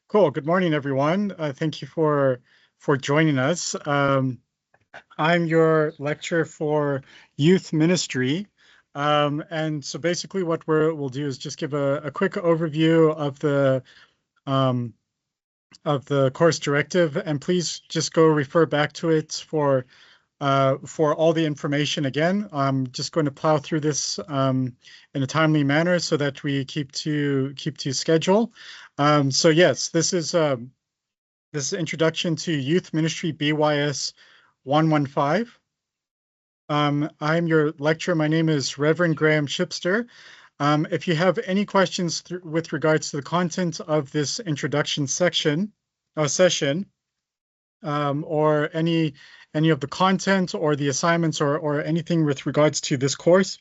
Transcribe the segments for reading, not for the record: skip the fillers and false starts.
Cool. Good morning, everyone. Thank you for joining us. I'm your lecturer for youth ministry. And so basically what we'll do is just give a quick overview um, of the course directive, and please just go refer back to it for all the information again. I'm just going to plow through this in a timely manner so that we keep to schedule. So yes, this is Introduction to Youth Ministry BYS 115. I'm your lecturer. My name is Reverend Graham Shipster. If you have any questions with regards to the content of this introduction session, or any of the content or the assignments or anything with regards to this course,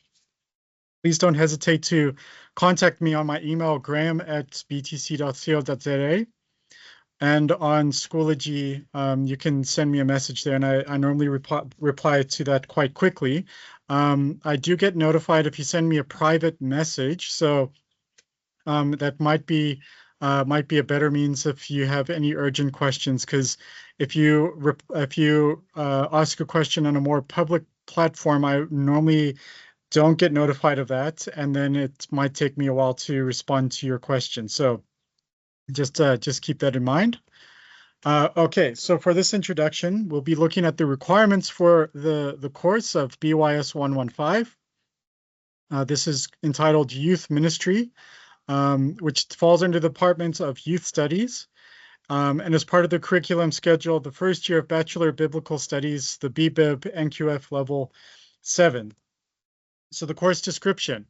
please don't hesitate to contact me on my email, graham@btc.co.za. And on Schoology, you can send me a message there, and I normally reply to that quite quickly. I do get notified if you send me a private message, so that might be a better means if you have any urgent questions, because if you ask a question on a more public platform, I normally don't get notified of that, and then it might take me a while to respond to your question. So just keep that in mind. Okay, so for this introduction, we'll be looking at the requirements for the course of BYS 115. This is entitled Youth Ministry, which falls under the Department of Youth Studies, and as part of the curriculum schedule, the first year of Bachelor of Biblical Studies, the BBIB NQF Level 7. So the course description.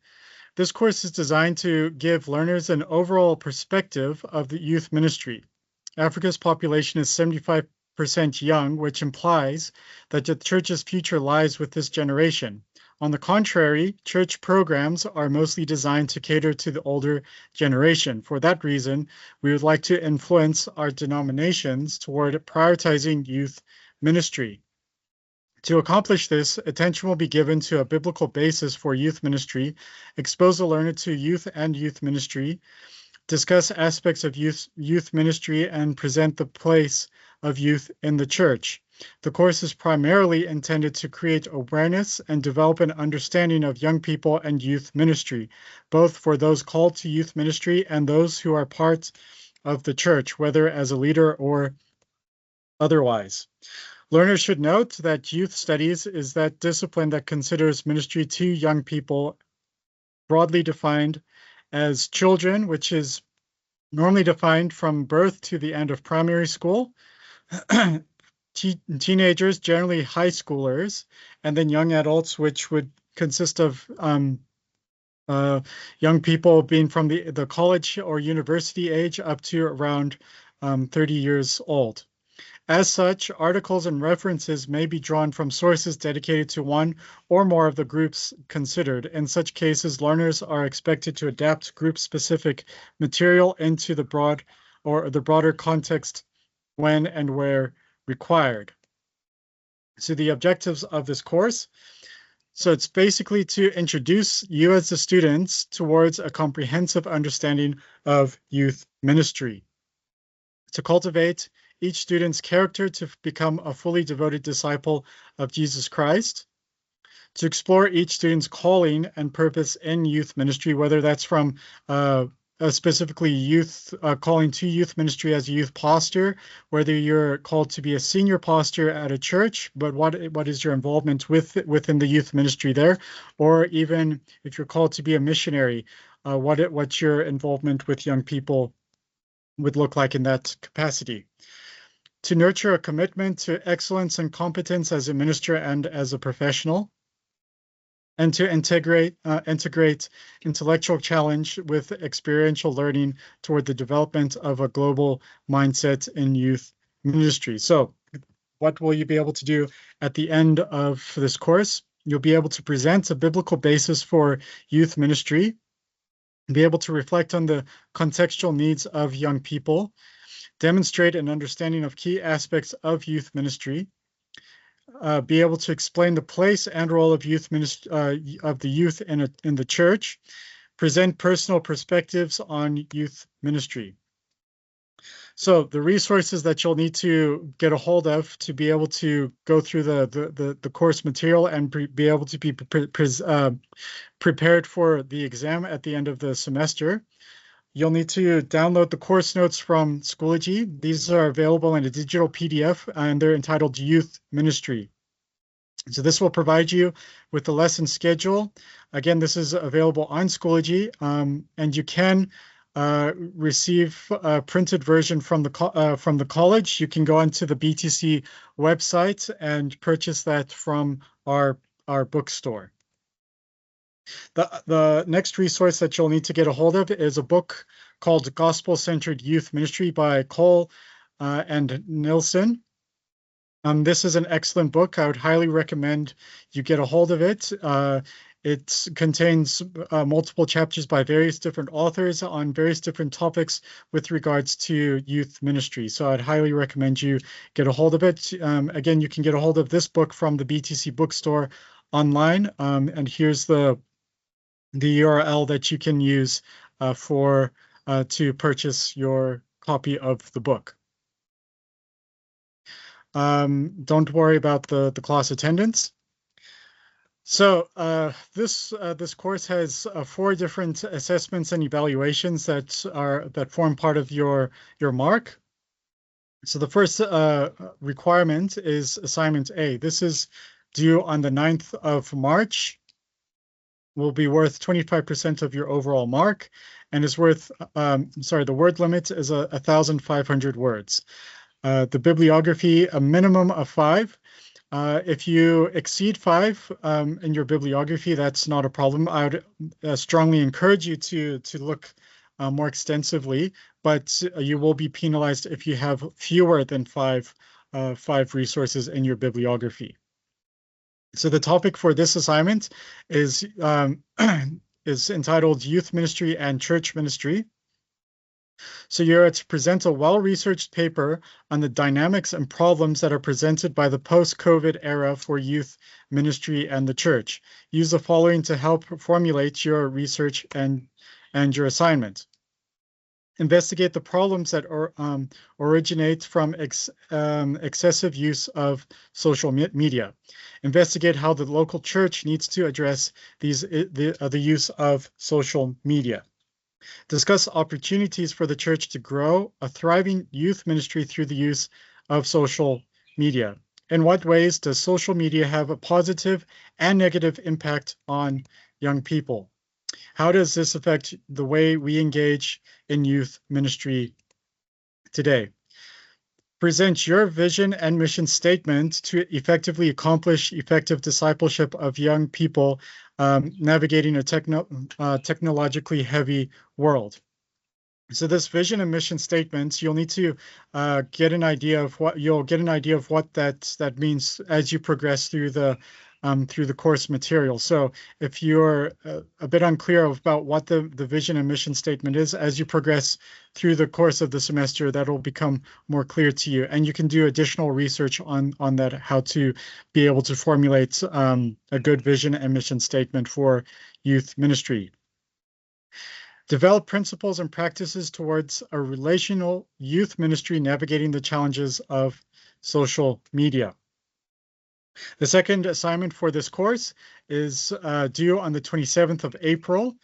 This course is designed to give learners an overall perspective of the youth ministry. Africa's population is 75% young, which implies that the church's future lies with this generation. On the contrary, church programs are mostly designed to cater to the older generation. For that reason, we would like to influence our denominations toward prioritizing youth ministry. To accomplish this, attention will be given to a biblical basis for youth ministry, expose the learner to youth and youth ministry, discuss aspects of youth ministry, and present the place of youth in the church. The course is primarily intended to create awareness and develop an understanding of young people and youth ministry, both for those called to youth ministry and those who are part of the church, whether as a leader or otherwise. Learners should note that youth studies is that discipline that considers ministry to young people, broadly defined as children, which is normally defined from birth to the end of primary school, teenagers, generally high schoolers, and then young adults, which would consist of young people being from the college or university age up to around 30 years old. As such, articles and references may be drawn from sources dedicated to one or more of the groups considered. In such cases, learners are expected to adapt group-specific material into the broader context when and where required. So the objectives of this course. So it's basically to introduce you as the students towards a comprehensive understanding of youth ministry, to cultivate each student's character to become a fully devoted disciple of Jesus Christ, to explore each student's calling and purpose in youth ministry, whether that's from specifically youth calling to youth ministry as a youth pastor, whether you're called to be a senior pastor at a church, but what is your involvement within the youth ministry there, or even if you're called to be a missionary, what your involvement with young people would look like in that capacity. To nurture a commitment to excellence and competence as a minister and as a professional, and to integrate intellectual challenge with experiential learning toward the development of a global mindset in youth ministry. So what will you be able to do at the end of this course? You'll be able to present a biblical basis for youth ministry, be able to reflect on the contextual needs of young people, demonstrate an understanding of key aspects of youth ministry, be able to explain the place and role of youth of the youth in the church, present personal perspectives on youth ministry. So the resources that you'll need to get a hold of to be able to go through the course material and be able to be prepared for the exam at the end of the semester. You'll need to download the course notes from Schoology. These are available in a digital PDF, and they're entitled Youth Ministry. So this will provide you with the lesson schedule. Again, this is available on Schoology, and you can receive a printed version from the college. You can go onto the BTC website and purchase that from our bookstore. The next resource that you'll need to get a hold of is a book called Gospel-Centered Youth Ministry by Cole and Nilsson. This is an excellent book. I would highly recommend you get a hold of it. It contains multiple chapters by various different authors on various different topics with regards to youth ministry. So I'd highly recommend you get a hold of it. Again, you can get a hold of this book from the BTC bookstore online. And here's the URL that you can use to purchase your copy of the book. Don't worry about the class attendance. So this course has 4 different assessments and evaluations that form part of your mark. So the first requirement is assignment A. This is due on the 9th of March. Will be worth 25% of your overall mark, and is worth, the word limit is 1,500 words. The bibliography, a minimum of 5. If you exceed 5 in your bibliography, that's not a problem. I would strongly encourage you to look more extensively, but you will be penalized if you have fewer than 5 resources in your bibliography. So the topic for this assignment is entitled Youth Ministry and Church Ministry. So you're to present a well-researched paper on the dynamics and problems that are presented by the post-COVID era for youth ministry and the church. Use the following to help formulate your research and your assignment. Investigate the problems that originate from excessive use of social media. Investigate how the local church needs to address the use of social media. Discuss opportunities for the church to grow a thriving youth ministry through the use of social media. In what ways does social media have a positive and negative impact on young people? How does this affect the way we engage in youth ministry today? Present your vision and mission statement to effectively accomplish effective discipleship of young people navigating a technologically heavy world. So this vision and mission statements, you'll need to get an idea of what that means as you progress through the course material. So if you're a bit unclear about what the vision and mission statement is, as you progress through the course of the semester, that'll become more clear to you. And you can do additional research on that, how to be able to formulate a good vision and mission statement for youth ministry. Develop principles and practices towards a relational youth ministry navigating the challenges of social media. The second assignment for this course is due on the 27th of April.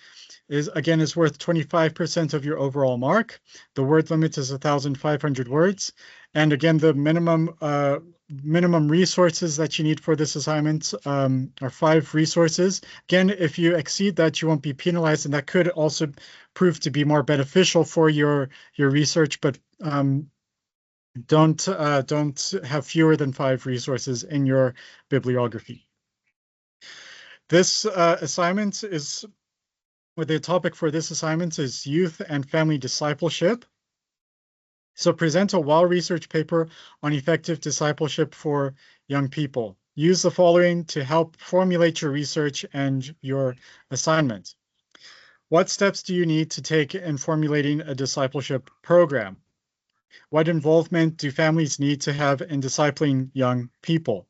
Is worth 25% of your overall mark. The word limit is 1,500 words. And again, the minimum resources that you need for this assignment are 5 resources. Again, if you exceed that, you won't be penalized, and that could also prove to be more beneficial for your research, but don't have fewer than 5 resources in your bibliography. This assignment is, the topic for this assignment is youth and family discipleship. So present a well-researched paper on effective discipleship for young people. Use the following to help formulate your research and your assignment. What steps do you need to take in formulating a discipleship program? What involvement do families need to have in discipling young people?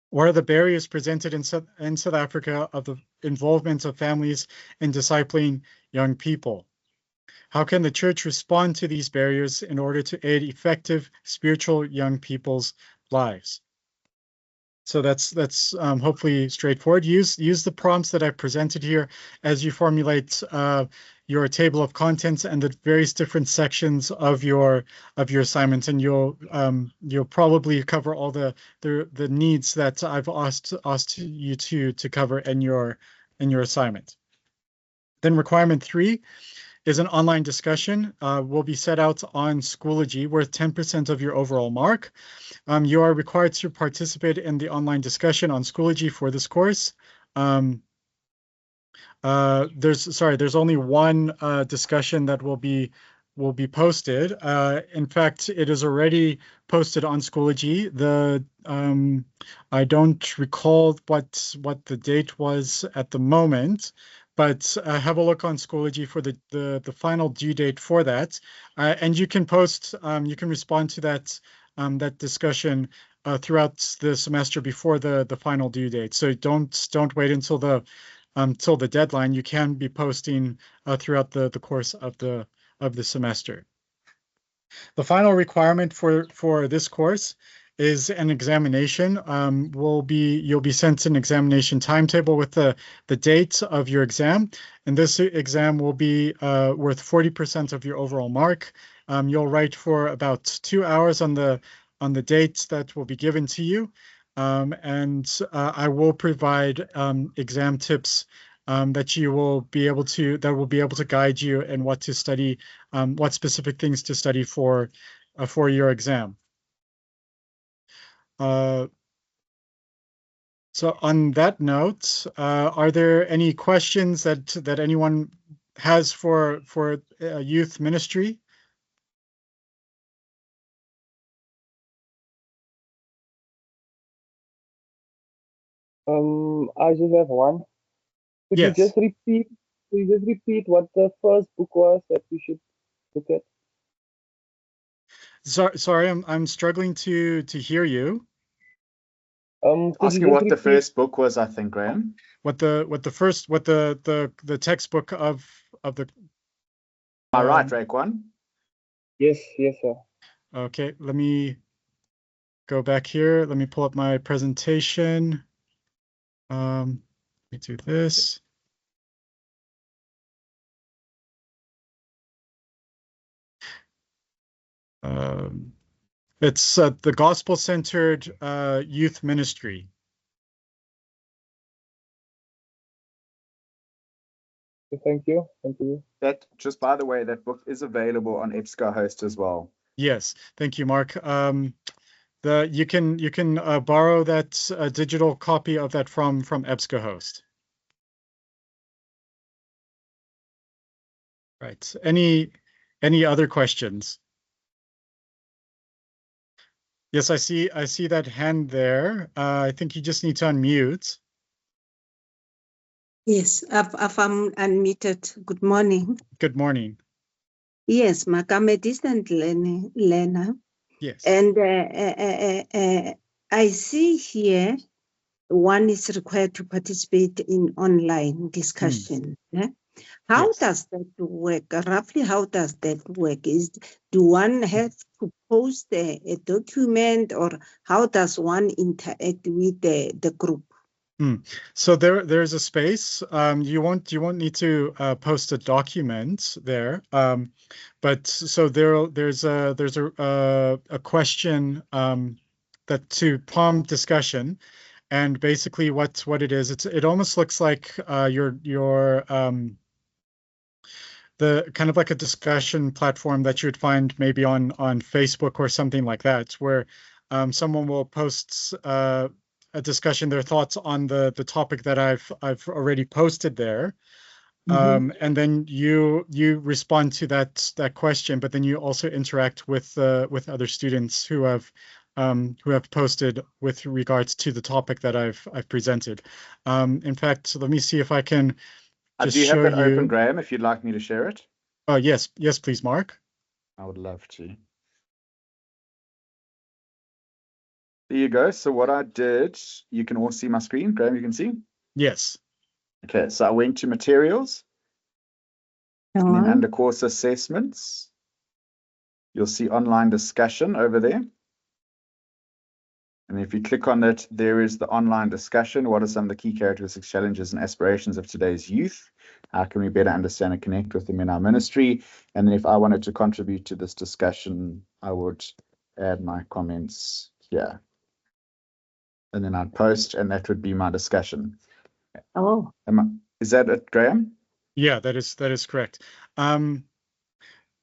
What are the barriers presented in South Africa of the involvement of families in discipling young people? How can the church respond to these barriers in order to aid effective spiritual young people's lives? So that's hopefully straightforward. Use the prompts that I've presented here as you formulate your table of contents and the various different sections of your assignments, and you'll probably cover all the needs that I've asked you to cover in your assignment. Then requirement 3 is an online discussion. Will be set out on Schoology, worth 10% of your overall mark. You are required to participate in the online discussion on Schoology for this course. There's only one discussion that will be posted. In fact, it is already posted on Schoology. I don't recall what the date was at the moment, but have a look on Schoology for the final due date for that. And you can post, you can respond to that discussion throughout the semester before the final due date. So don't wait until the deadline. You can be posting throughout the course of the semester. The final requirement for this course is an examination. You'll be sent an examination timetable with the date of your exam, and this exam will be worth 40% of your overall mark. You'll write for about 2 hours on the dates that will be given to you, and I will provide exam tips that will be able to guide you in what to study, what specific things to study for your exam. So on that note, are there any questions that anyone has for youth ministry? I just have one. Could Yes. you just repeat what the first book was that we should look at? Sorry, I'm struggling to hear you. Could Asking you just what the repeat first book was, I think, Graham. What the textbook of the. Am I right, Raekwon? Yes, sir. Okay, let me go back here. Let me pull up my presentation. Let me do this. It's the Gospel-Centered Youth Ministry. Thank you. That, just by the way, that book is available on EBSCOhost as well. Yes, thank you, Mark. You can borrow that digital copy of that from EBSCOhost. Right. Any other questions? Yes, I see that hand there. I think you just need to unmute. Yes, I've unmuted. Good morning. Good morning. Yes, Mark, I'm a distant learner. Yes. And I see here one is required to participate in online discussion. How Yes. does that work? Roughly, how does that work? Do one have to post a document, or how does one interact with the group? So there's a space. You won't need to post a document there. But so there's a question that to prompt discussion, and basically what it is, it almost looks like your the kind of like a discussion platform that you would find maybe on Facebook or something like that, where someone will post a discussion, their thoughts on the topic that I've already posted there. And then you respond to that question, but then you also interact with other students who have posted with regards to the topic that I've presented. In fact, let me see if I can just do you have show that you. open, Graham, if you'd like me to share it? Oh, yes, please, Mark. I would love to. There you go. So what I did, you can all see my screen. Graham, you can see? Yes. Okay, so I went to materials. And then Uh-huh. under course assessments, you'll see online discussion over there. And if you click on it, there is the online discussion. What are some of the key characteristics, challenges, and aspirations of today's youth? How can we better understand and connect with them in our ministry? And then if I wanted to contribute to this discussion, I would add my comments here. And then I'd post, and that would be my discussion. Oh, Is that it, Graham? Yeah, that is correct.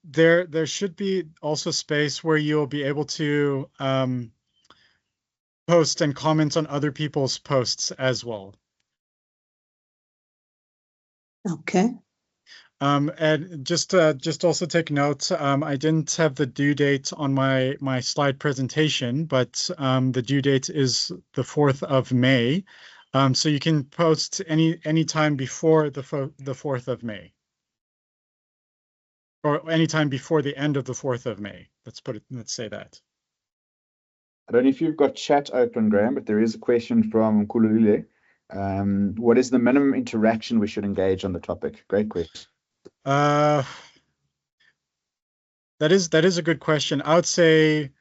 There should be also space where you'll be able to post and comment on other people's posts as well. okay. And just also take note, I didn't have the due date on my slide presentation, but the due date is the 4th of May. So you can post any time before the 4th of May. Or anytime before the end of the 4th of May. Let's say that. I don't know if you've got chat open, Graham, but there is a question from Kululile. What is the minimum interaction we should engage on the topic? Great question. That is a good question. I would say,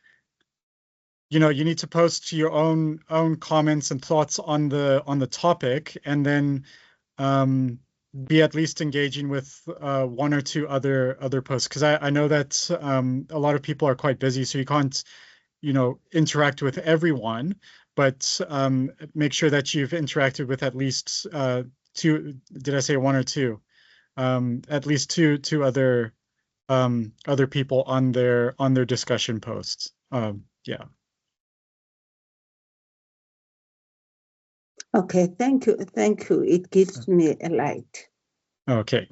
you need to post your own comments and thoughts on the topic, and then be at least engaging with one or two other posts, because I know that a lot of people are quite busy, so you can't interact with everyone, but make sure that you've interacted with at least two. Did I say one or two? At least two other people on their discussion posts. Yeah. Okay, thank you. It gives me a light. Okay.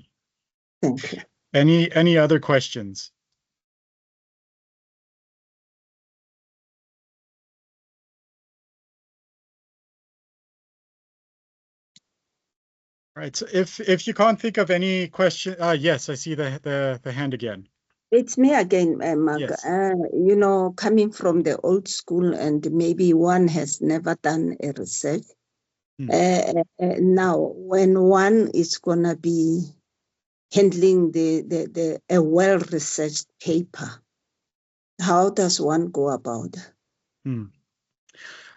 Thank you. Any other questions? All right. So if you can't think of any question, yes, I see the hand again. It's me again, Mark. Yes. Coming from the old school, and maybe one has never done a research. Now, when one is gonna be handling a well-researched paper, how does one go about it?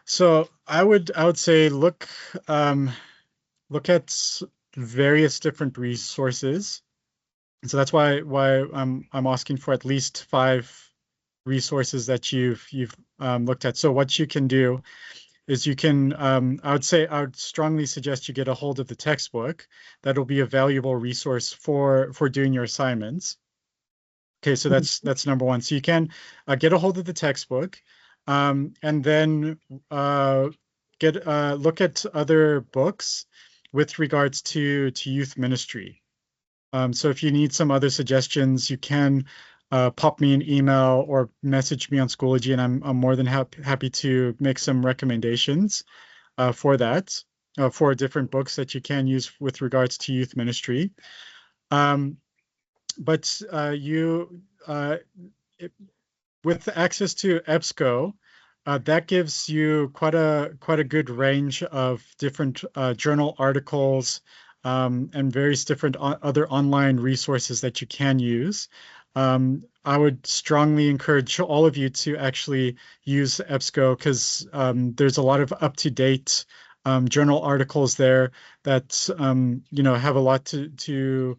So I would say look at various different resources. So that's why I'm asking for at least 5 resources that you've looked at. So what you can do is you can I would strongly suggest you get a hold of the textbook. That'll be a valuable resource for doing your assignments. Okay, so that's number one. So you can get a hold of the textbook, and then look at other books with regards to youth ministry. So if you need some other suggestions, you can pop me an email or message me on Schoology, and I'm more than happy to make some recommendations for that, for different books that you can use with regards to youth ministry. But with access to EBSCO, that gives you quite a good range of different journal articles and various different other online resources that you can use. I would strongly encourage all of you to actually use EBSCO, because there's a lot of up-to-date journal articles there that have a lot to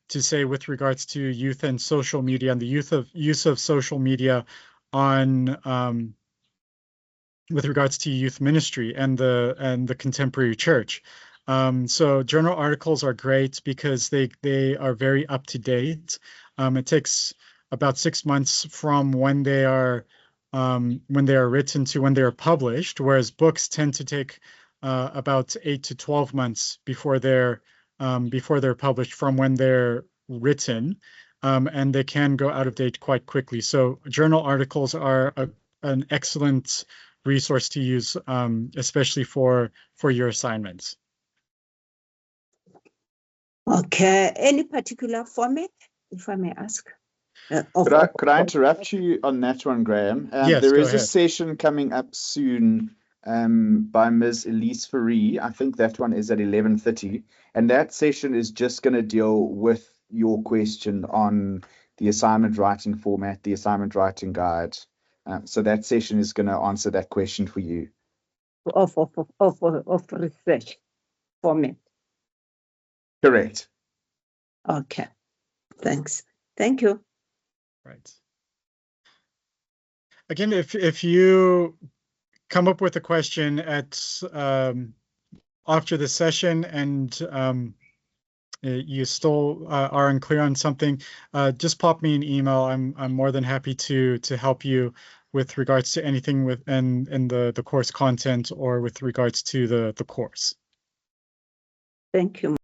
say with regards to youth and social media, and the use of social media on with regards to youth ministry and the contemporary church. So journal articles are great because they are very up to date. It takes about 6 months from when they are written to when they are published, whereas books tend to take about 8 to 12 months before they're published from when they're written, and they can go out of date quite quickly. So journal articles are an excellent resource to use, especially for your assignments. Okay. Any particular format, if I may ask? Could I interrupt you on that one, Graham? Yes, there go is a ahead. session coming up soon by Ms. Elise Faree. I think that one is at 11:30, and that session is just going to deal with your question on the assignment writing format, the assignment writing guide. So that session is going to answer that question for you. Of research format. Correct. Okay. Thanks. Thank you. Right. Again, if you come up with a question at after the session and you still are unclear on something, just pop me an email. I'm more than happy to help you with regards to anything in the course content or with regards to the course. Thank you.